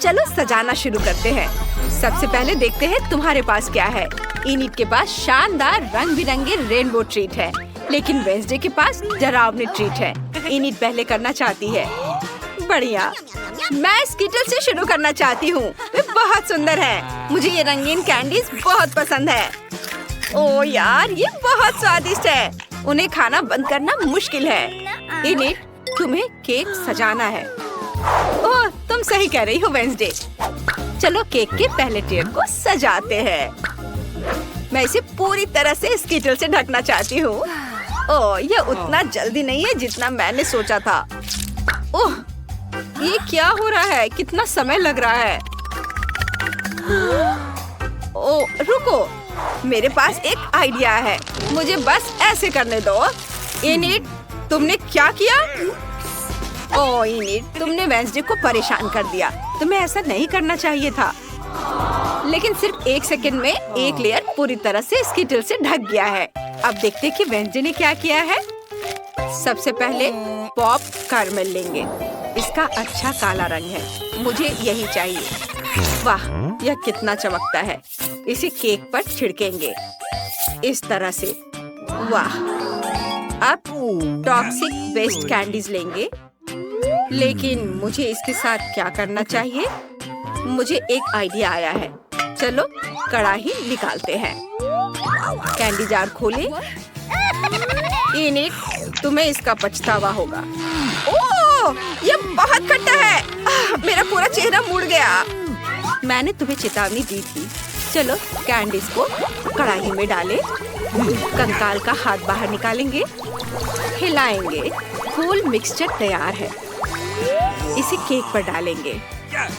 चलो सजाना शुरू करते हैं। सबसे पहले देखते हैं तुम्हारे पास क्या है। इनिट के पास शानदार रंग बिरंगे रेनबो ट्रीट है, लेकिन वेंसडे के पास डरावनी ट्रीट है। इनिट पहले करना चाहती है। बढ़िया, मैं स्किटल से शुरू करना चाहती हूँ। वे बहुत सुंदर है। मुझे ये रंगीन कैंडीज बहुत पसंद है। ओह यार, ये बहुत स्वादिष्ट है। उन्हें खाना बंद करना मुश्किल है। इनिट, तुम्हें केक सजाना है। ओह, तुम सही कह रही हो वेंसडे। चलो केक के पहले टियर को सजाते हैं। मैं इसे पूरी तरह से स्किटल से ढकना चाहती हूँ। ओह, ये उतना जल्दी नहीं है जितना मैंने सोचा था। ओह, ये क्या हो रहा है? कितना समय लग रहा है। ओह, रुको, मेरे पास एक आइडिया है। मुझे बस ऐसे करने दो। इनिट, तुमने क्या किया? ओह इनिट, तुमने वेंसडे को परेशान कर दिया। तुम्हें ऐसा नहीं करना चाहिए था। लेकिन सिर्फ 1 सेकंड में एक लेयर पूरी तरह से स्किटल से ढक गया है। अब देखते हैं कि वेंसडे ने क्या किया है। सबसे पहले पॉप कैरमेल लेंगे। इसका अच्छा काला रंग है, मुझे यही चाहिए। वाह, यह कितना चमकता है। इसे केक पर छिड़केंगे इस तरह से। वाह, अब टॉक्सिक वेस्ट कैंडीज लेंगे, लेकिन मुझे इसके साथ क्या करना चाहिए? मुझे एक आइडिया आया है। चलो कढ़ाई निकालते हैं। कैंडी जार खोलें। इनिट, तुम्हें इसका पछतावा होगा। ओह, ये बहुत खट्टा है। मेरा पूरा चेहरा मुड़ गया। मैंने तुम्हें चेतावनी दी थी। चलो कैंडीज को कढ़ाई में डालें। कंकाल का हाथ बाहर निकालेंगे, हिलाएंगे। फुल मिक्सचर तैयार है। इसे केक पर डालेंगे।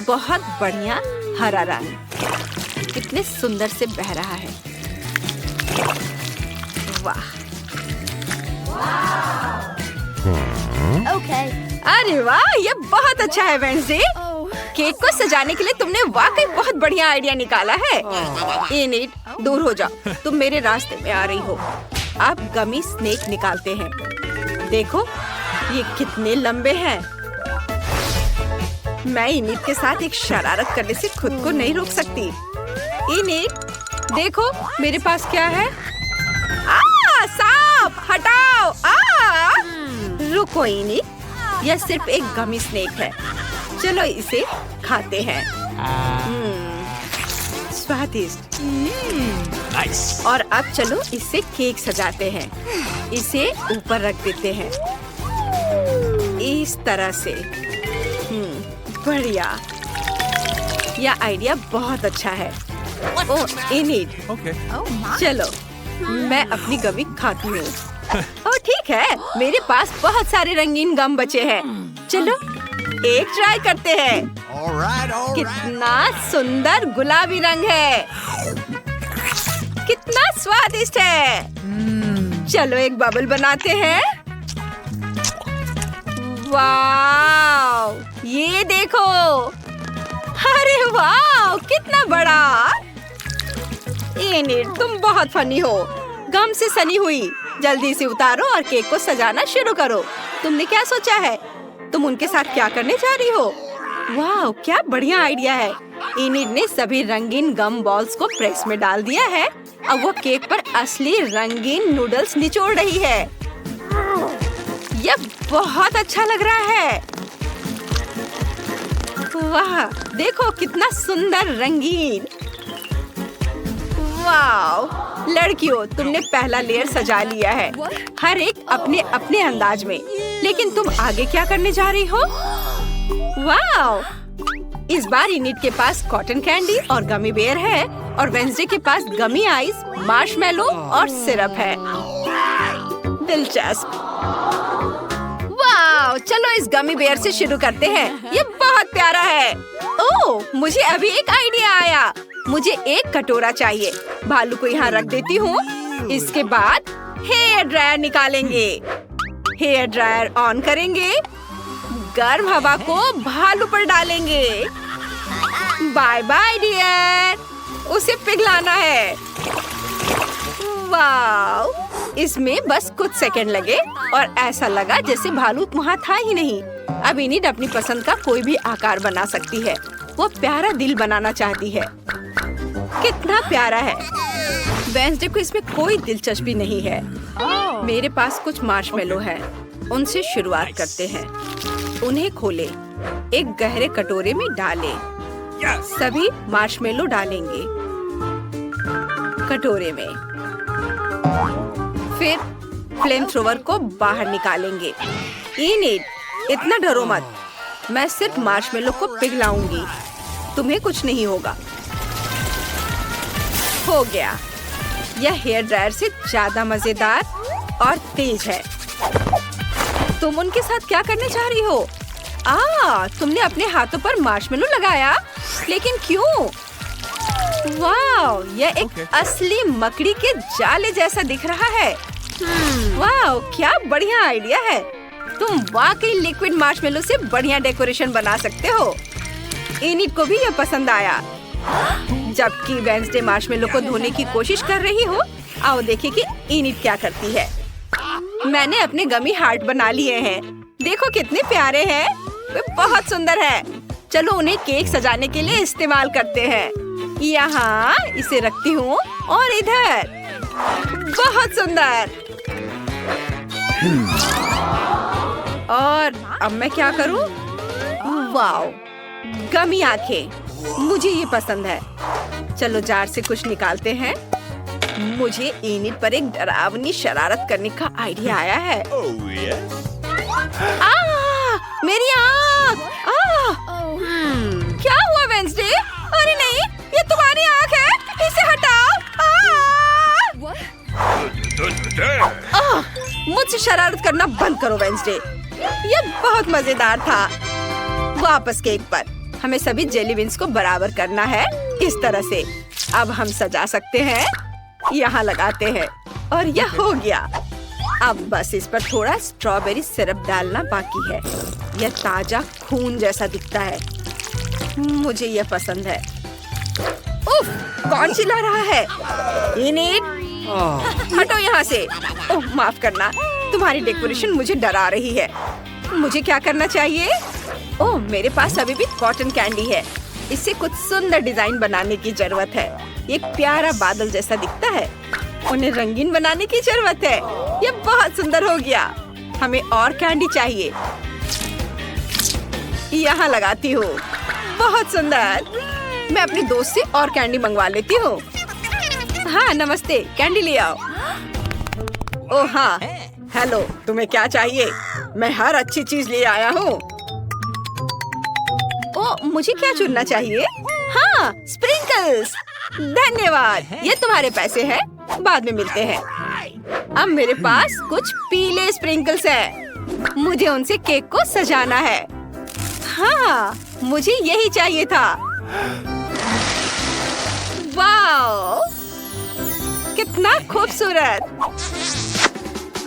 बहुत बढ़िया हरा रंग कितने सुंदर से बह रहा है। वाह, अरे वाह, ये बहुत अच्छा है वेंसडे। केक को सजाने के लिए तुमने वाकई बहुत बढ़िया आइडिया निकाला है। इनिट, दूर हो जाओ, तुम मेरे रास्ते में आ रही हो। अब गमी स्नेक निकालते हैं। देखो ये कितने लंबे हैं। मैं इनिट के साथ एक शरारत करने से खुद को नहीं रोक सकती। इनिट, देखो मेरे पास क्या है। सांप, हटाओ। रुको इनिट, यह सिर्फ एक गमी स्नेक है। चलो इसे खाते हैं। स्वादिष्ट। नाइस। और अब चलो इससे केक सजाते हैं। इसे ऊपर रख देते हैं इस तरह से। बढ़िया, यह आइडिया बहुत अच्छा है। ओह इनिट, चलो मैं अपनी गमी खाती हूँ। ओह ठीक है, मेरे पास बहुत सारे रंगीन गम बचे हैं। चलो एक ट्राई करते हैं। कितना सुंदर गुलाबी रंग है। कितना स्वादिष्ट है। चलो एक बबल बनाते हैं। वाव, ये देखो। अरे वाव, कितना बड़ा। इनिट, तुम बहुत फनी हो। गम से सनी हुई। जल्दी से उतारो और केक को सजाना शुरू करो। तुमने क्या सोचा है? तुम उनके साथ क्या करने जा रही हो? वाह, क्या बढ़िया आइडिया है। इनिट ने सभी रंगीन गम बॉल्स को प्रेस में डाल दिया है। अब वो केक पर असली रंगीन नूडल्स निचोड़ रही है। यह बहुत अच्छा लग रहा है। वाह, देखो कितना सुंदर रंगीन। वाह, लड़कियों, तुमने पहला लेयर सजा लिया है, हर एक अपने अपने अंदाज में। लेकिन तुम आगे क्या करने जा रही हो? वाह, इस बार इनिट के पास कॉटन कैंडी और गमी बेयर है और वेंसडे के पास गमी आइस, मार्शमेलो और सिरप है। दिलचस्प। वाह, चलो इस गमी बेयर से शुरू करते हैं। ये बहुत प्यारा है। ओह, मुझे अभी एक आइडिया आया। मुझे एक कटोरा चाहिए। भालू को यहाँ रख देती हूँ। इसके बाद हेयर ड्रायर निकालेंगे। हेयर ड्रायर ऑन करेंगे। गर्म हवा को भालू पर डालेंगे। बाय बाय डियर, उसे पिघलाना है। वाह, इसमें बस कुछ सेकंड लगे और ऐसा लगा जैसे भालू वहाँ था ही नहीं। अब इनिट अपनी पसंद का कोई भी आकार बना सकती है। वो प्यारा दिल बनाना चाहती है। कितना प्यारा है। वेंसडे को इसमें कोई दिलचस्पी नहीं है। मेरे पास कुछ मार्शमेलो है। उनसे शुरुआत करते हैं। उन्हें खोले, एक गहरे कटोरे में डालें। सभी मार्शमेलो डालेंगे कटोरे में। फिर फ्लेम थ्रोवर को बाहर निकालेंगे। इनिट, इतना डरो मत। मैं सिर्फ मार्शमेलो को पिघलाऊंगी। तुम्हें कुछ नहीं होगा। हो गया। यह हेयर ड्रायर से ज्यादा मजेदार और तेज है। तुम उनके साथ क्या करने चाह रही हो? तुमने अपने हाथों पर मार्शमेलो लगाया, लेकिन क्यों? वाह, यह एक असली मकड़ी के जाले जैसा दिख रहा है। वाह, क्या बढ़िया आइडिया है। तुम वाकई लिक्विड मार्शमेलो से बढ़िया डेकोरेशन बना सकते हो। इनिट को भी यह पसंद आया। जबकि वेंसडे मार्शमेलो को धोने की कोशिश कर रही हो, आओ देखें कि इनिट क्या करती है। मैंने अपने गमी हार्ट बना लिए हैं। देखो कितने प्यारे हैं। वे बहुत सुंदर है। चलो उन्हें केक सजाने के लिए इस्तेमाल करते हैं। यहाँ इसे रखती हूँ और इधर। बहुत सुंदर। और अब मैं क्या करूँ? वाओ, गमी आंखें। मुझे ये पसंद है। चलो जार से कुछ निकालते हैं। मुझे इनिट पर एक डरावनी शरारत करने का आइडिया आया है। मेरी आँख! क्या हुआ वेंसडे? अरे नहीं, ये तुम्हारी आँख है। इसे हटाओ। मुझसे शरारत करना बंद करो वेंसडे। ये बहुत मजेदार था। वापस केक पर। हमें सभी जेली बीन्स को बराबर करना है, इस तरह से। अब हम सजा सकते हैं। यहाँ लगाते हैं और यह हो गया। अब बस इस पर थोड़ा स्ट्रॉबेरी सिरप डालना बाकी है। यह ताजा खून जैसा दिखता है। मुझे यह पसंद है। उफ, कौन चिल्ला रहा है? इनिट, हटो यहाँ से। ओह, माफ करना। तुम्हारी डेकोरेशन मुझे डरा रही है। मुझे क्या करना चाहिए? ओह, मेरे पास अभी भी कॉटन कैंडी है। इससे कुछ सुंदर डिजाइन बनाने की जरूरत है। एक प्यारा बादल जैसा दिखता है। उन्हें रंगीन बनाने की जरूरत है। यह बहुत सुंदर हो गया। हमें और कैंडी चाहिए। यहाँ लगाती हूँ। बहुत सुंदर। मैं अपनी दोस्त से और कैंडी मंगवा लेती हूँ। हाँ, नमस्ते। कैंडी ले आओ। ओह हाँ, हेलो। तुम्हें क्या चाहिए? मैं हर अच्छी चीज ले आया हूँ। ओह, मुझे क्या चुनना चाहिए? हाँ, स्प्रिंकल्स। धन्यवाद। ये तुम्हारे पैसे हैं। बाद में मिलते हैं। अब मेरे पास कुछ पीले स्प्रिंकल्स हैं। मुझे उनसे केक को सजाना है। हाँ, मुझे यही चाहिए था। वाह, कितना खूबसूरत।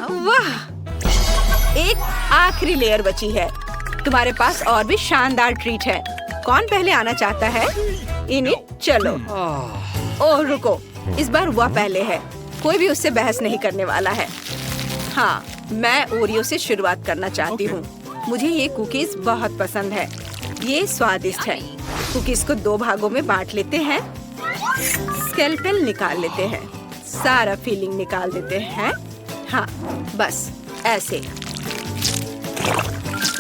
वाह, एक आखिरी लेयर बची है। तुम्हारे पास और भी शानदार ट्रीट है। कौन पहले आना चाहता है? इनिट, चलो। ओह रुको, इस बार वह पहले है। कोई भी उससे बहस नहीं करने वाला है। हाँ, मैं ओरियो से शुरुआत करना चाहती हूँ। मुझे ये कुकीज बहुत पसंद है। ये स्वादिष्ट है। कुकीज को 2 भागों में बांट लेते हैं। स्केलेटन निकाल लेते हैं। सारा फिलिंग निकाल देते हैं। हाँ, बस ऐसे।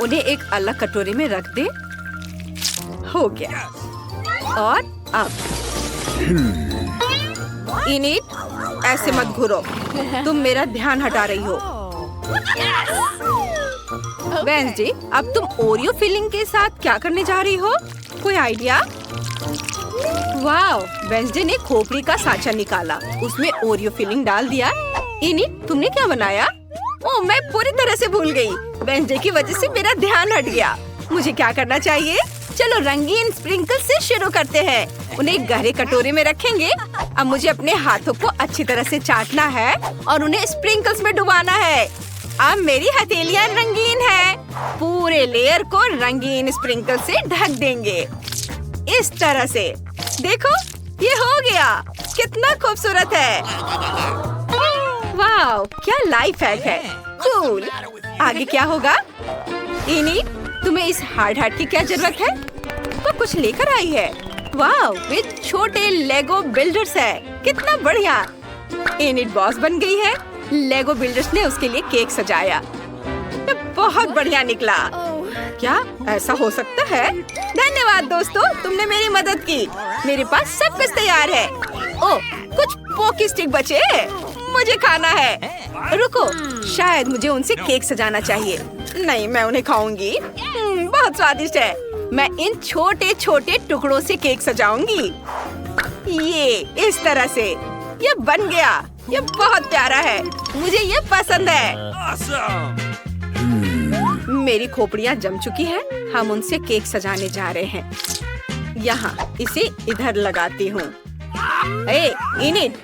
उन्हें एक अलग कटोरी में रख दे। हो गया। और अब इनिट, ऐसे मत घूरो। तुम मेरा ध्यान हटा रही हो। वेंसडे, अब तुम ओरियो फिलिंग के साथ क्या करने जा रही हो? कोई आइडिया? वाह, वेंसडे ने खोपड़ी का साँचा निकाला। उसमें ओरियो फिलिंग डाल दिया। इनिट, तुमने क्या बनाया? ओह, मैं पूरी तरह से भूल गई। वेंसडे की वजह से मेरा ध्यान हट गया। मुझे क्या करना चाहिए? चलो रंगीन स्प्रिंकल से शुरू करते हैं। उन्हें गहरे कटोरे में रखेंगे। अब मुझे अपने हाथों को अच्छी तरह से चाटना है और उन्हें स्प्रिंकल्स में डुबाना है। अब मेरी हथेलियां रंगीन है। पूरे लेयर को रंगीन स्प्रिंकल से ढक देंगे। इस तरह से। देखो, ये हो गया। कितना खूबसूरत है। वाह, क्या लाइफ हैक है। कूल। आगे क्या होगा? इनिट, तुम्हें इस हार्ड हार्ट की क्या जरूरत है? वो कुछ लेकर आई है। वाह, वे छोटे लेगो बिल्डर्स है। कितना बढ़िया। एनिट बॉस बन गई है। लेगो बिल्डर्स ने उसके लिए केक सजाया। ये बहुत बढ़िया निकला। क्या ऐसा हो सकता है? धन्यवाद दोस्तों, तुमने मेरी मदद की। मेरे पास सब कुछ तैयार है। ओह, कुछ पोकी स्टिक बचे, मुझे खाना है। रुको, शायद मुझे उनसे केक सजाना चाहिए। नहीं, मैं उन्हें खाऊंगी। बहुत स्वादिष्ट है। मैं इन छोटे छोटे टुकड़ों से केक सजाऊंगी। ये इस तरह से। ये बन गया। ये बहुत प्यारा है। मुझे ये पसंद है। Awesome. मेरी खोपड़ियाँ जम चुकी हैं। हम उनसे केक सजाने जा रहे हैं। यहाँ इसे इधर लगाती हूँ। इनिट,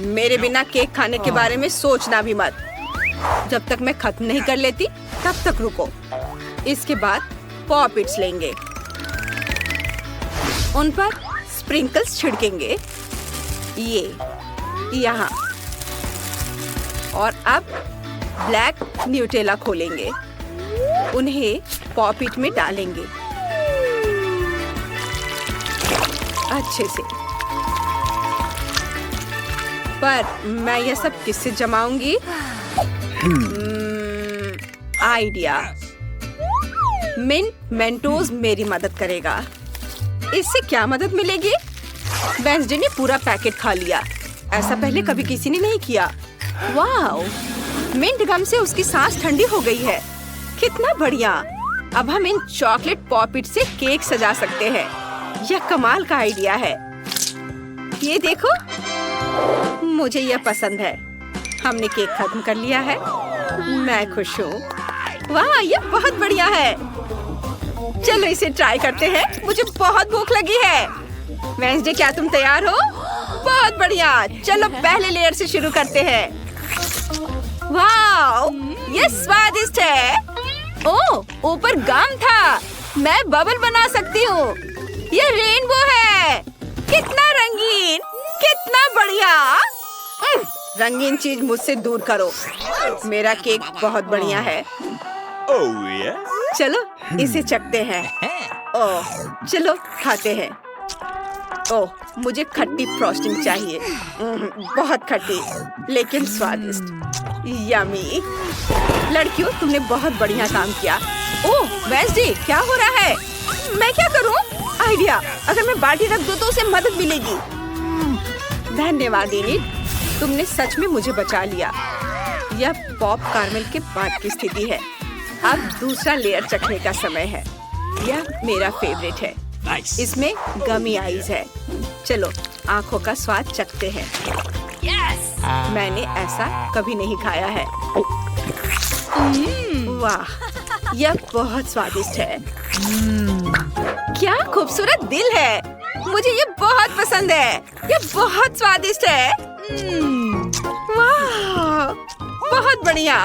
मेरे बिना केक खाने के बारे में सोचना भी मत। जब तक मैं खत्म नहीं कर लेती तब तक रुको। इसके बाद पॉपिट्स लेंगे, उन पर स्प्रिंकल्स छिड़केंगे। ये यहाँ, और अब ब्लैक न्यूटेला खोलेंगे, उन्हें पॉपिट में डालेंगे अच्छे से। पर मैं यह सब किससे जमाऊंगी? आइडिया। मिंट मेंटोस मेरी मदद करेगा। इससे क्या मदद मिलेगी? वेंसडे ने पूरा पैकेट खा लिया। ऐसा पहले कभी किसी ने नहीं किया। वाओ, मिंट गम से उसकी सांस ठंडी हो गई है। कितना बढ़िया। अब हम इन चॉकलेट पॉपिट से केक सजा सकते हैं। यह कमाल का आइडिया है। ये देखो, मुझे यह पसंद है। हमने केक खत्म कर लिया है। मैं खुश हूँ। वाह, ये बहुत बढ़िया है। चलो इसे ट्राई करते हैं। मुझे बहुत भूख लगी है। वेंसडे, क्या तुम तैयार हो? बहुत बढ़िया। चलो पहले लेयर से शुरू करते हैं। वाह, ये स्वादिष्ट है। ओह, ऊपर गम था। मैं बबल बना सकती हूँ। ये रेनबो है। कितना रंगीन, कितना बढ़िया। रंगीन चीज मुझसे दूर करो। मेरा केक बहुत बढ़िया है। Oh yes. चलो इसे चखते हैं। ओह, चलो खाते हैं। ओह, मुझे खट्टी फ्रॉस्टिंग चाहिए। बहुत खट्टी लेकिन स्वादिष्ट। यमी। लड़कियों, तुमने बहुत बढ़िया काम किया। ओह वेंसडे, क्या हो रहा है? मैं क्या करूं? आइडिया, अगर मैं बाल्टी रख दूं तो उसे मदद मिलेगी। धन्यवाद एनिट, तुमने सच में मुझे बचा लिया। यह पॉप कार्मेल के बाद की स्थिति है। अब दूसरा लेयर चखने का समय है। यह मेरा फेवरेट है। Nice. इसमें गमी आइज है। चलो आंखों का स्वाद चखते हैं। मैंने ऐसा कभी नहीं खाया है। वाह, यह बहुत स्वादिष्ट है। क्या खूबसूरत दिल है। मुझे ये बहुत पसंद है। यह बहुत स्वादिष्ट है। वाह, बहुत बढ़िया।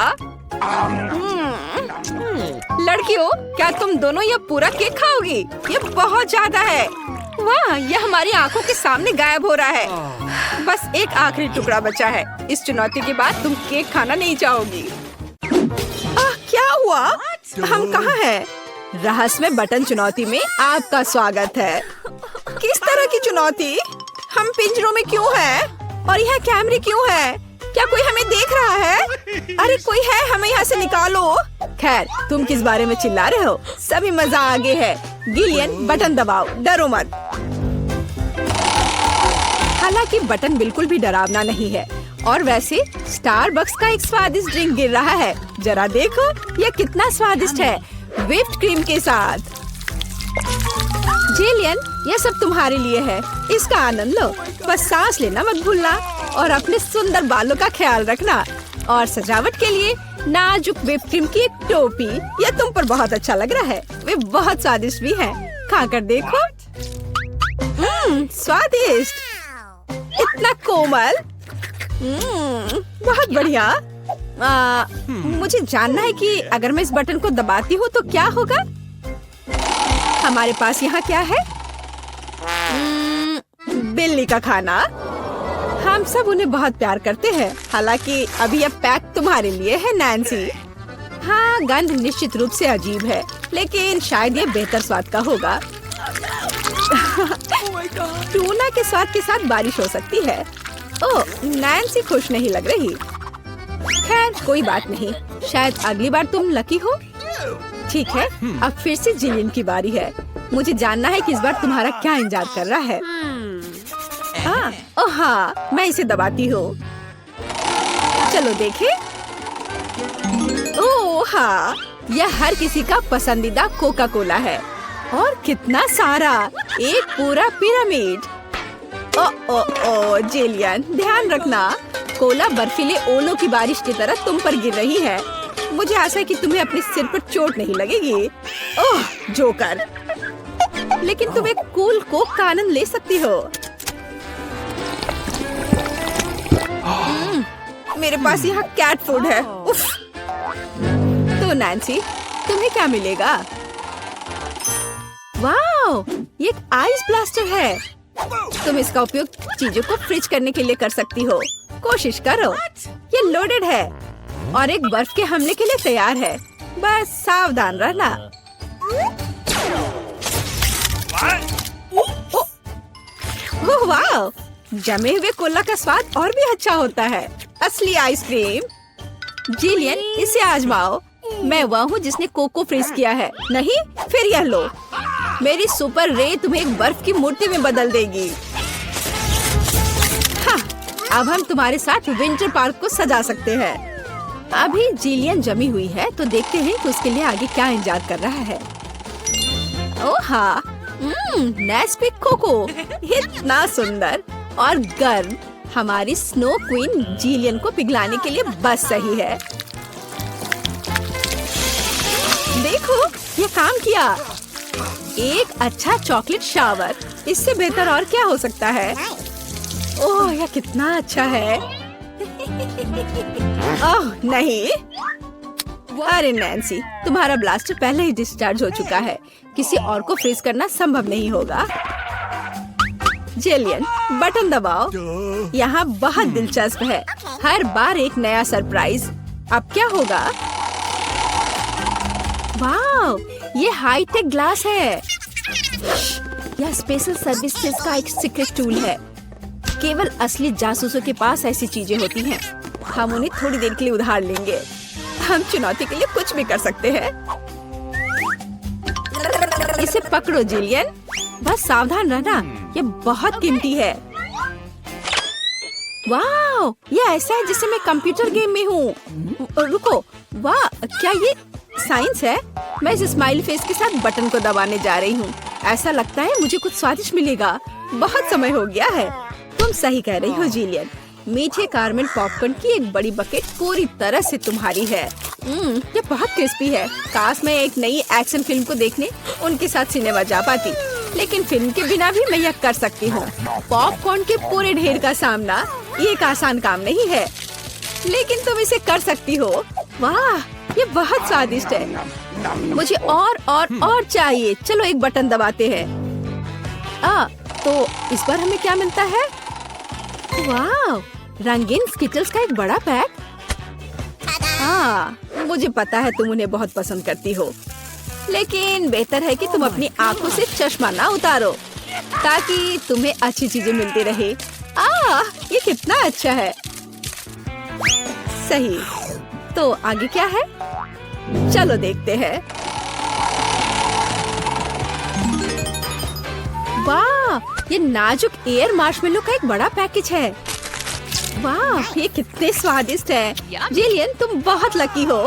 लड़कियों, क्या तुम दोनों ये पूरा केक खाओगी? ये बहुत ज्यादा है। वाह, यह हमारी आंखों के सामने गायब हो रहा है। बस एक आखिरी टुकड़ा बचा है। इस चुनौती के बाद तुम केक खाना नहीं चाहोगी। क्या हुआ? हम कहाँ हैं? रहस्यमय बटन चुनौती में आपका स्वागत है। किस तरह की चुनौती? हम पिंजरों में क्यों हैं? और यह कैमरे क्यों हैं? क्या कोई हमें देख रहा है? अरे कोई है, हमें यहाँ से निकालो। खैर, तुम किस बारे में चिल्ला रहे हो? सभी मजा आगे है। गिलियन, बटन दबाओ, डरो मत। हालांकि बटन बिल्कुल भी डरावना नहीं है। और वैसे स्टारबक्स का एक स्वादिष्ट ड्रिंक गिर रहा है। जरा देखो, यह कितना स्वादिष्ट है, व्हिप्ड क्रीम के साथ। जिलियन, यह सब तुम्हारे लिए है। इसका आनंद लो। बस सांस लेना मत भूलना और अपने सुंदर बालों का ख्याल रखना। और सजावट के लिए नाजुक व्हिप्ड क्रीम की एक टोपी। यह तुम पर बहुत अच्छा लग रहा है। वे बहुत स्वादिष्ट भी हैं। खाकर देखो। स्वादिष्ट, इतना कोमल। बहुत बढ़िया। मुझे जानना है कि अगर मैं इस बटन को दबाती हूँ तो क्या होगा? हमारे पास यहाँ क्या है? बिल्ली का खाना। हम सब उन्हें बहुत प्यार करते हैं। हालांकि अभी यह पैक तुम्हारे लिए है नैन्सी। हाँ, गंध निश्चित रूप से अजीब है, लेकिन शायद ये बेहतर स्वाद का होगा। टूना के स्वाद के साथ बारिश हो सकती है। ओह, नैन्सी खुश नहीं लग रही। खैर कोई बात नहीं, शायद अगली बार तुम लकी हो। ठीक है, अब फिर से जिलियन की बारी है। मुझे जानना है कि इस बार तुम्हारा क्या इंतजार कर रहा है। ओह हाँ, मैं इसे दबाती हूँ। चलो देखें। ओह हाँ, यह हर किसी का पसंदीदा कोका कोला है। और कितना सारा, एक पूरा पिरामिड। ओ जिलियन, ध्यान रखना, कोला बर्फीले ओलों की बारिश की तरह तुम पर गिर रही है। मुझे आशा है कि तुम्हें अपने सिर पर चोट नहीं लगेगी। ओह जोकर, लेकिन तुम एक कूल कोक का आनंद ले सकती हो। मेरे पास यहाँ कैट फूड है। उफ। तो नैन्सी, तुम्हें क्या मिलेगा? वाओ, ये एक आइस ब्लास्टर है। तुम इसका उपयोग चीजों को फ्रीज करने के लिए कर सकती हो। कोशिश करो। ये लोडेड है और एक बर्फ के हमले के लिए तैयार है। बस सावधान रहना। ओह वाओ, जमे हुए कोला का स्वाद और भी अच्छा होता है। असली आइसक्रीम। जिलियन, इसे आजमाओ। मैं वह हूँ जिसने कोको फ्रीज किया है। नहीं, फिर यह लो। मेरी सुपर रे तुम्हें एक बर्फ की मूर्ति में बदल देगी। हाँ, अब हम तुम्हारे साथ विंटर पार्क को सजा सकते हैं। अभी जिलियन जमी हुई है, तो देखते हैं कि उसके लिए आगे क्या इंतजार कर रहा है। ओह हाँ, नेस्क्विक कोको, इतना सुंदर और गर्म। हमारी स्नो क्वीन जिलियन को पिघलाने के लिए बस सही है। देखो, ये काम किया। एक अच्छा चॉकलेट शावर, इससे बेहतर और क्या हो सकता है? ओह, यह कितना अच्छा है। ओह नहीं, अरे नैन्सी, तुम्हारा ब्लास्टर पहले ही डिस्चार्ज हो चुका है। किसी और को फ्रीज करना संभव नहीं होगा। जिलियन, बटन दबाओ। यहाँ बहुत दिलचस्प है। हर बार एक नया सरप्राइज। अब क्या होगा? वाओ, ये हाईटेक ग्लास है। यह स्पेशल सर्विसेज का एक सीक्रेट टूल है। केवल असली जासूसों के पास ऐसी चीजें होती हैं। हम उन्हें थोड़ी देर के लिए उधार लेंगे। हम चुनौती के लिए कुछ भी कर सकते हैं। इसे पकड़ो जिलियन, बस सावधान रहना, ये बहुत कीमती है। वाह, ये ऐसा है जैसे मैं कंप्यूटर गेम में हूँ। रुको, वाह, क्या ये साइंस है? मैं इस स्माइली फेस के साथ बटन को दबाने जा रही हूँ। ऐसा लगता है मुझे कुछ स्वादिष्ट मिलेगा। बहुत समय हो गया है। तुम सही कह रही हो जिलियन। मीठे कारमेल पॉपकॉर्न की एक बड़ी बकेट पूरी तरह से तुम्हारी है। ये बहुत क्रिस्पी है। काश मैं एक नई एक्शन फिल्म को देखने उनके साथ सिनेमा जा पाती, लेकिन फिल्म के बिना भी मैं यह कर सकती हूँ। पॉपकॉर्न के पूरे ढेर का सामना ये एक आसान काम नहीं है, लेकिन तुम इसे कर सकती हो। वाह, ये बहुत स्वादिष्ट है। मुझे और चाहिए। चलो एक बटन दबाते हैं। तो इस बार हमें क्या मिलता है? वाह, रंगीन स्किटल्स का एक बड़ा पैक। मुझे पता है तुम उन्हें बहुत पसंद करती हो, लेकिन बेहतर है कि तुम अपनी आंखों से चश्मा ना उतारो, ताकि तुम्हें अच्छी चीजें मिलती रहे। ये कितना अच्छा है। सही, तो आगे क्या है? चलो देखते हैं। वाह, ये नाजुक एयर मार्शमेलो का एक बड़ा पैकेज है। वाह, ये कितने स्वादिष्ट है। जिलियन, तुम बहुत लकी हो।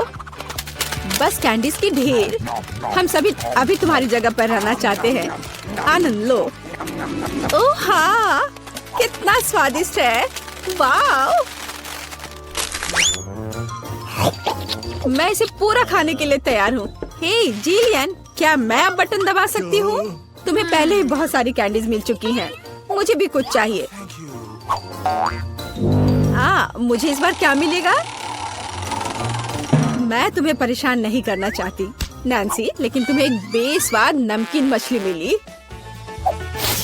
बस कैंडीज की ढेर। हम सभी अभी तुम्हारी जगह पर रहना चाहते हैं। आनंद लो। ओह हाँ, कितना स्वादिष्ट है। वाह, मैं इसे पूरा खाने के लिए तैयार हूँ। हे जिलियन, क्या मैं अब बटन दबा सकती हूँ? तुम्हें पहले ही बहुत सारी कैंडीज मिल चुकी हैं। मुझे भी कुछ चाहिए। मुझे इस बार क्या मिलेगा? मैं तुम्हें परेशान नहीं करना चाहती नैन्सी, लेकिन तुम्हें एक बेस्वाद नमकीन मछली मिली।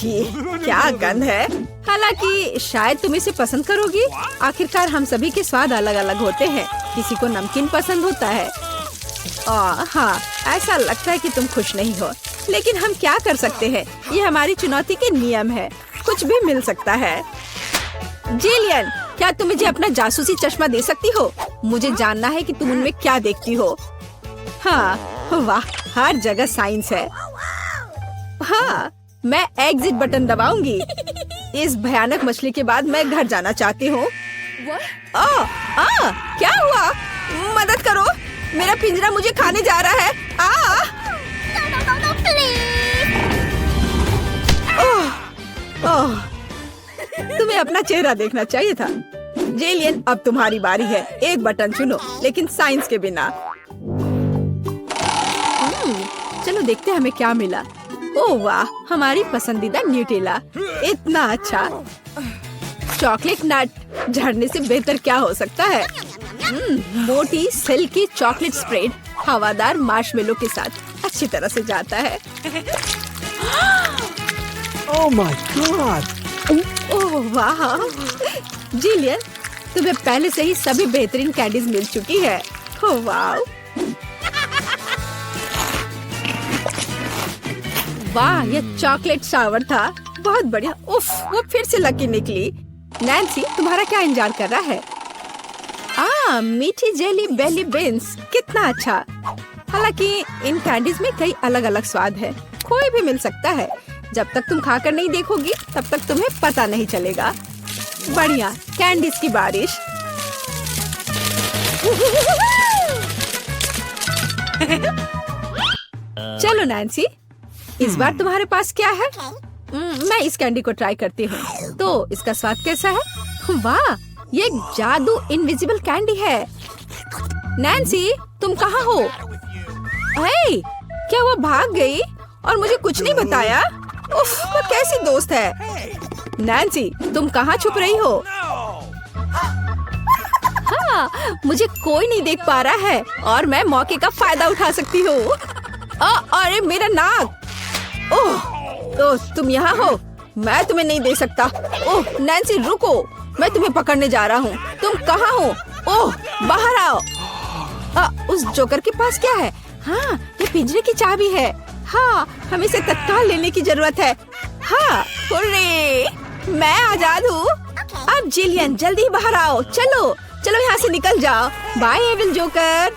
क्या गंध है। हालांकि शायद तुम इसे पसंद करोगी। आखिरकार हम सभी के स्वाद अलग अलग होते हैं। किसी को नमकीन पसंद होता है, हाँ, ऐसा लगता है कि तुम खुश नहीं हो, लेकिन हम क्या कर सकते हैं? ये हमारी चुनौती के नियम है। कुछ भी मिल सकता है। जिलियन, क्या तुम मुझे अपना जासूसी चश्मा दे सकती हो? मुझे जानना है कि तुम उनमें क्या देखती हो। हाँ, वाह, हर जगह साइंस है। हाँ, मैं एग्जिट बटन दबाऊंगी। इस भयानक मछली के बाद मैं घर जाना चाहती हूँ। क्या हुआ? मदद करो, मेरा पिंजरा मुझे खाने जा रहा है। तुम्हें अपना चेहरा देखना चाहिए था। जेलियन, अब तुम्हारी बारी है। एक बटन चुनो, लेकिन साइंस के बिना। चलो देखते हैं हमें क्या मिला। ओह वाह, हमारी पसंदीदा न्यूटेला। इतना अच्छा। चॉकलेट नट झड़ने से बेहतर क्या हो सकता है? मोटी सिल्की चॉकलेट स्प्रेड हवादार मार्शमेलो के साथ अच्छी तरह से जाता है। Oh my God! ओह वाह, जिलियन, तुम्हें पहले से ही सभी बेहतरीन कैंडीज मिल चुकी है। ओह वाह, वाह, ये चॉकलेट शावर था। बहुत बढ़िया। उफ, वो फिर से लकी निकली। नैन्सी, तुम्हारा क्या इंतजार कर रहा है? मीठी जेली बेली बीन्स, कितना अच्छा। हालांकि इन कैंडीज में कई अलग अलग स्वाद है। कोई भी मिल सकता है। जब तक तुम खाकर नहीं देखोगी, तब तक तुम्हें पता नहीं चलेगा। बढ़िया, कैंडीज की बारिश। चलो नैन्सी, इस बार तुम्हारे पास क्या है? मैं इस कैंडी को ट्राई करती हूँ। तो इसका स्वाद कैसा है? वाह, ये जादू इनविजिबल कैंडी है। नैन्सी, तुम कहाँ हो? हे, क्या वो भाग गई और मुझे कुछ नहीं बताया? उफ, वो कैसी दोस्त है? नैन्सी, तुम कहाँ छुप रही हो? हाँ, मुझे कोई नहीं देख पा रहा है और मैं मौके का फायदा उठा सकती हूँ। अरे मेरा नाक! ओह, तुम यहाँ हो? मैं तुम्हें नहीं दे सकता। ओह नैन्सी, रुको, मैं तुम्हें पकड़ने जा रहा हूँ। तुम कहाँ हो? ओह, बाहर आओ। उस जोकर के पास क्या है? हाँ, ये पिंजरे की चाबी है। हाँ, हमें इसे तत्काल लेने की जरूरत है। हाँ, हुर्रे, मैं आजाद हूँ। अब जिलियन, जल्दी बाहर आओ। चलो चलो, यहाँ से निकल जाओ। Bye evil joker.